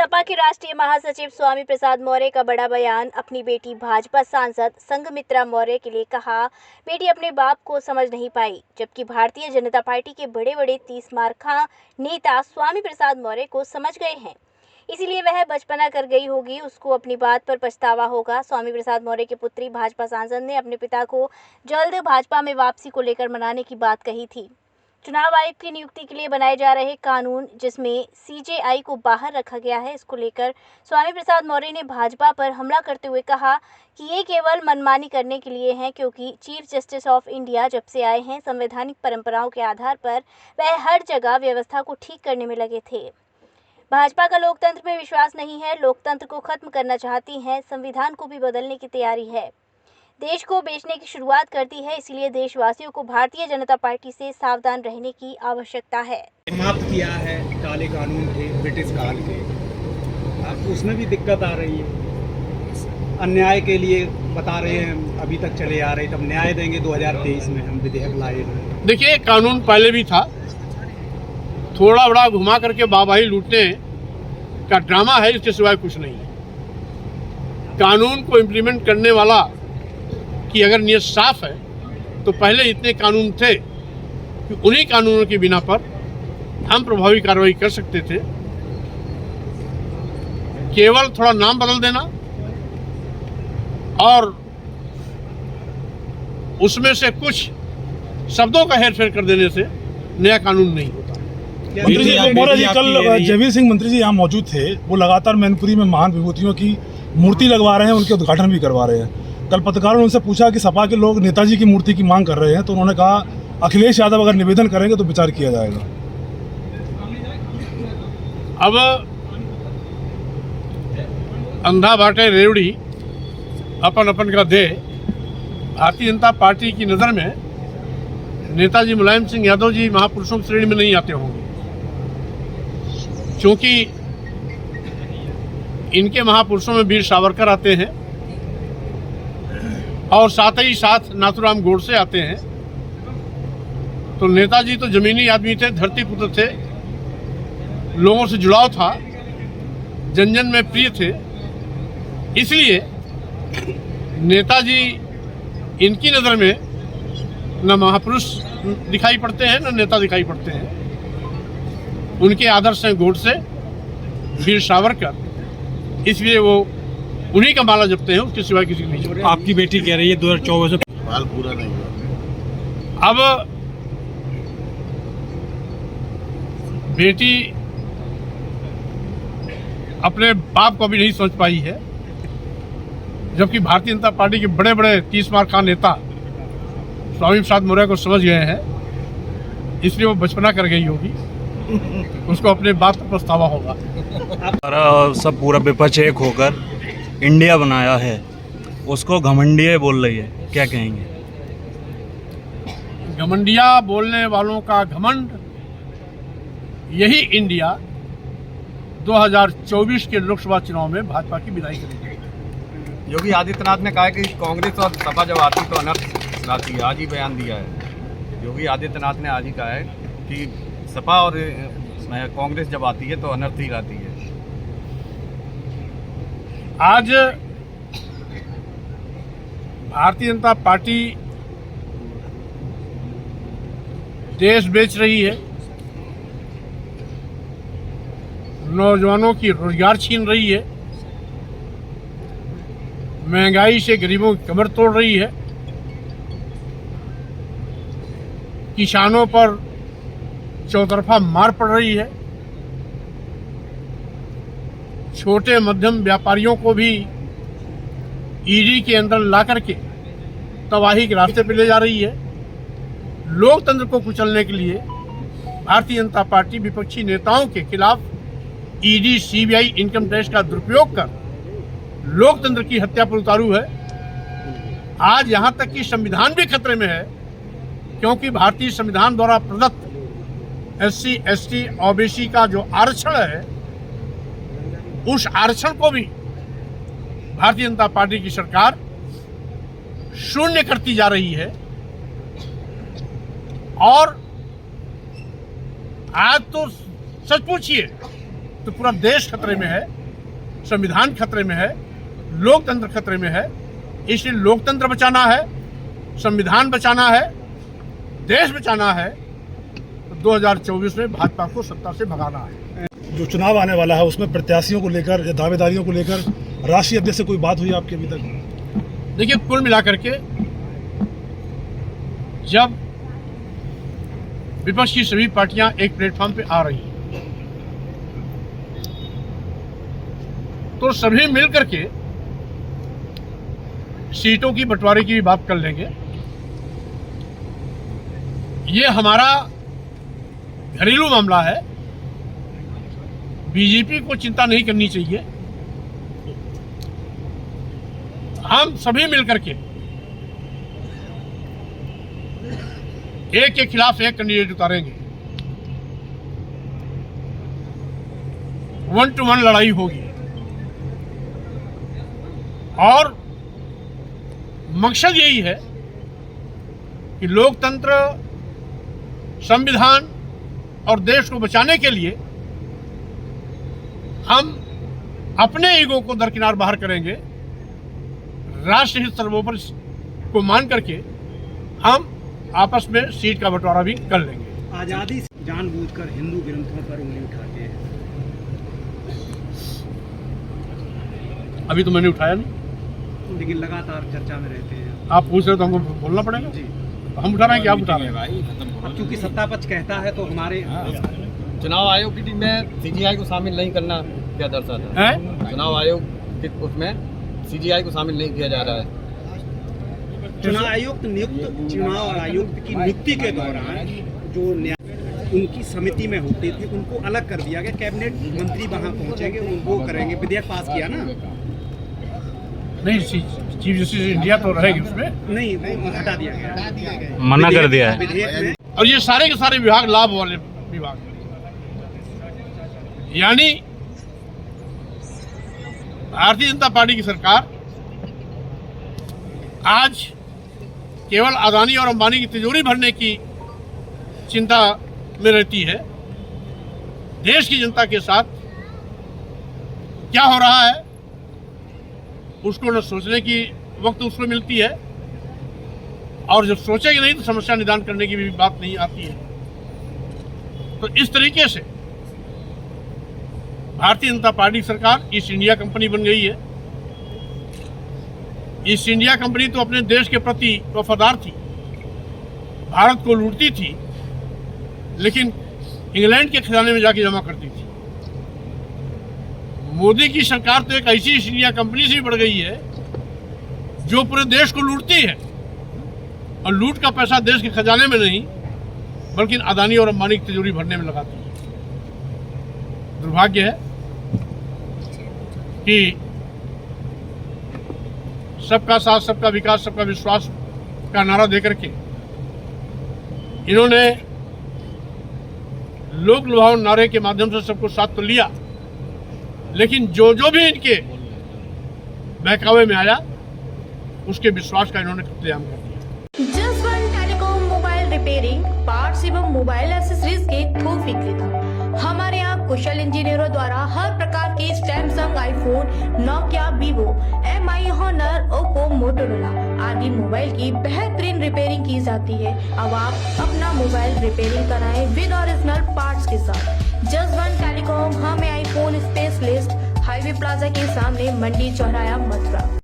सपा के राष्ट्रीय महासचिव स्वामी प्रसाद मौर्य का बड़ा बयान। अपनी बेटी भाजपा सांसद संघमित्रा मौर्य के लिए कहा, बेटी अपने बाप को समझ नहीं पाई, जबकि भारतीय जनता पार्टी के बड़े बड़े 30 मार्का नेता स्वामी प्रसाद मौर्य को समझ गए हैं, इसीलिए वह बचपना कर गई होगी, उसको अपनी बात पर पछतावा होगा। स्वामी प्रसाद मौर्य की पुत्री भाजपा सांसद ने अपने पिता को जल्द भाजपा में वापसी को लेकर मनाने की बात कही थी। चुनाव आयुक्त की नियुक्ति के लिए बनाए जा रहे कानून, जिसमें सीजेआई को बाहर रखा गया है, इसको लेकर स्वामी प्रसाद मौर्य ने भाजपा पर हमला करते हुए कहा कि ये केवल मनमानी करने के लिए है, क्योंकि चीफ जस्टिस ऑफ इंडिया जब से आए हैं, संवैधानिक परंपराओं के आधार पर वह हर जगह व्यवस्था को ठीक करने में लगे थे। भाजपा का लोकतंत्र में विश्वास नहीं है, लोकतंत्र को खत्म करना चाहती है, संविधान को भी बदलने की तैयारी है, देश को बेचने की शुरुआत करती है, इसलिए देशवासियों को भारतीय जनता पार्टी से सावधान रहने की आवश्यकता है। समाप्त किया है काले कानून थे ब्रिटिश काल के, अब उसमें भी दिक्कत आ रही है। अन्याय के लिए बता रहे हैं, अभी तक चले आ रहे, तब न्याय देंगे 2023 में हम विधेयक लाए हैं। देखिए, कानून पहले भी था, थोड़ा बड़ा घुमा करके बाबाही लूटने का ड्रामा है, इसके सिवाय कुछ नहीं है। कानून को इम्प्लीमेंट करने वाला कि अगर नियत साफ है तो पहले इतने कानून थे कि उन्हीं कानूनों के बिना पर हम प्रभावी कार्रवाई कर सकते थे। केवल थोड़ा नाम बदल देना और उसमें से कुछ शब्दों का हेरफेर कर देने से नया कानून नहीं होता। मंत्री जी, मौर्य जी, कल जयवीर सिंह मंत्री जी यहाँ मौजूद थे, वो लगातार मैनपुरी में महान विभूतियों की मूर्ति लगवा रहे हैं, उनके उद्घाटन भी करवा रहे हैं। कल पत्रकारों ने उनसे पूछा कि सपा के लोग नेताजी की मूर्ति की मांग कर रहे हैं, तो उन्होंने कहा अखिलेश यादव अगर निवेदन करेंगे तो विचार किया जाएगा। अब अंधा बाटे रेवड़ी अपन अपन का दे। भारतीय जनता पार्टी की नज़र में नेताजी मुलायम सिंह यादव जी महापुरुषों की श्रेणी में नहीं आते होंगे, क्योंकि इनके महापुरुषों में वीर सावरकर आते हैं और साथ ही साथ नाथूराम गोडसे आते हैं। तो नेताजी तो जमीनी आदमी थे, धरती पुत्र थे, लोगों से जुड़ाव था, जन जन में प्रिय थे, इसलिए नेताजी इनकी नज़र में न महापुरुष दिखाई पड़ते हैं न नेता दिखाई पड़ते हैं। उनके आदर्श हैं गोडसे, वीर सावरकर, इसलिए वो उन्हीं का माला जपते हैं, उसके सिवाय किसी को नहीं जपते। आपकी बेटी कह रही है 2024 में सवाल पूरा नहीं हुआ। अब बेटी अपने बाप को भी नहीं समझ पाई है, जबकि भारतीय जनता पार्टी के बड़े बड़े 30 मार्का नेता स्वामी प्रसाद मौर्य को समझ गए हैं, इसलिए वो बचपना कर गई होगी, उसको अपने बाप पर पछतावा होगा। सब पूरा विपक्ष एक होकर इंडिया बनाया है, उसको घमंडिया बोल रही है, क्या कहेंगे? घमंडिया बोलने वालों का घमंड, यही इंडिया 2024 के लोकसभा चुनाव में भाजपा की विदाई करेगी। योगी आदित्यनाथ ने कहा है कि कांग्रेस और सपा जब आती तो अनर्थ लाती है, आज ही बयान दिया है। योगी आदित्यनाथ ने आज ही कहा है कि सपा और कांग्रेस जब आती है तो अनर्थ ही लाती है। आज भारतीय जनता पार्टी देश बेच रही है, नौजवानों की रोजगार छीन रही है, महंगाई से गरीबों की कमर तोड़ रही है, किसानों पर चौतरफा मार पड़ रही है, छोटे मध्यम व्यापारियों को भी ईडी के अंदर ला करके तबाही के रास्ते पर ले जा रही है। लोकतंत्र को कुचलने के लिए भारतीय जनता पार्टी विपक्षी नेताओं के खिलाफ ईडी, सीबीआई, इनकम टैक्स का दुरुपयोग कर लोकतंत्र की हत्या पर उतारू है। आज यहां तक कि संविधान भी खतरे में है, क्योंकि भारतीय संविधान द्वारा प्रदत्त SC, ST, OBC का जो आरक्षण है, उस आरक्षण को भी भारतीय जनता पार्टी की सरकार शून्य करती जा रही है। और आज तो सच पूछिए तो पूरा देश खतरे में है, संविधान खतरे में है, लोकतंत्र खतरे में है। इसलिए लोकतंत्र बचाना है, संविधान बचाना है, देश बचाना है, तो 2024 में भाजपा को सत्ता से भगाना है। जो चुनाव आने वाला है उसमें प्रत्याशियों को लेकर या दावेदारियों को लेकर राष्ट्रीय अध्यक्ष से कोई बात हुई आपकी अभी तक? देखिए, कुल मिलाकर के जब विपक्ष की सभी पार्टियां एक प्लेटफॉर्म पे आ रही हैं तो सभी मिलकर के सीटों की बंटवारे की भी बात कर लेंगे। ये हमारा घरेलू मामला है, बीजेपी को चिंता नहीं करनी चाहिए। हम सभी मिलकर के एक के खिलाफ एक कैंडिडेट उतारेंगे, 1-to-1 लड़ाई होगी और मकसद यही है कि लोकतंत्र, संविधान और देश को बचाने के लिए हम अपने ईगो को दरकिनार बाहर करेंगे, राष्ट्र हित सर्वोपरि को मान करके हम आपस में सीट का बंटवारा भी कर लेंगे। आज़ादी से जानबूझकर हिंदू ग्रंथों पर उंगली उठाते हैं। अभी तो मैंने उठाया नहीं, लेकिन लगातार चर्चा में रहते हैं। आप पूछ रहे हो तो हमको बोलना पड़ेगा जी। तो हम उठा रहे हैं कि आप उठा रहे हैं भाई? अब क्योंकि सत्ता पक्ष कहता है तो हमारे चुनाव आयोग की टीम में सीजीआई को शामिल नहीं करना क्या दर्शाता है? चुनाव आयोग के उसमें सीजीआई को शामिल नहीं किया जा रहा है। चुनाव आयुक्त आयुक्त की नियुक्ति के दौरान जो उनकी समिति में होते थे उनको अलग कर दिया गया, कैबिनेट मंत्री वहां पहुंचेंगे, उनको करेंगे। विधेयक पास किया ना? नहीं, चीफ जस्टिस इंडिया तो रहेगी उसमें, नहीं, वो हटा दिया गया, मना कर दिया है विधेयक में। और ये सारे के सारे विभाग लाभ वाले विभाग, यानी भारतीय जनता पार्टी की सरकार आज केवल अदानी और अंबानी की तिजोरी भरने की चिंता में रहती है। देश की जनता के साथ क्या हो रहा है उसको न सोचने की वक्त उसको मिलती है, और जब सोचेगी नहीं तो समस्या निदान करने की भी बात नहीं आती है। तो इस तरीके से भारतीय जनता पार्टी सरकार ईस्ट इंडिया कंपनी बन गई है। ईस्ट इंडिया कंपनी तो अपने देश के प्रति वफादार थी, भारत को लूटती थी, लेकिन इंग्लैंड के खजाने में जाके जमा करती थी। मोदी की सरकार तो एक ऐसी ईस्ट इंडिया कंपनी से बढ़ गई है जो पूरे देश को लूटती है, और लूट का पैसा देश के खजाने में नहीं बल्कि अदानी और अंबानी की तिजोरी भरने में लगाती है। दुर्भाग्य है कि सबका साथ, सबका विकास, सबका विश्वास का नारा देकर के इन्होंने लोक लुभावन नारे के माध्यम से सबको साथ तो लिया, लेकिन जो भी इनके बहकावे में आया उसके विश्वास का इन्होंने कत्लेआम कर दिया। Jaswant telecom mobile repairing, parts एवं मोबाइल एक्सेसरीज के थोक विक्रेता। हमारे यहाँ कुशल इंजीनियरों द्वारा हर प्रकार के Samsung, iPhone, Nokia, Vivo, MI, Honor, Oppo, Motorola आदि मोबाइल की बेहतरीन रिपेयरिंग की जाती है। अब आप अपना मोबाइल रिपेयरिंग कराएं विद ओरिजिनल पार्ट्स के साथ। जसवंत टेलीकॉम, हमें आईफोन स्पेशलिस्ट, हाईवे प्लाजा के सामने, मंडी चौराया, मथुरा।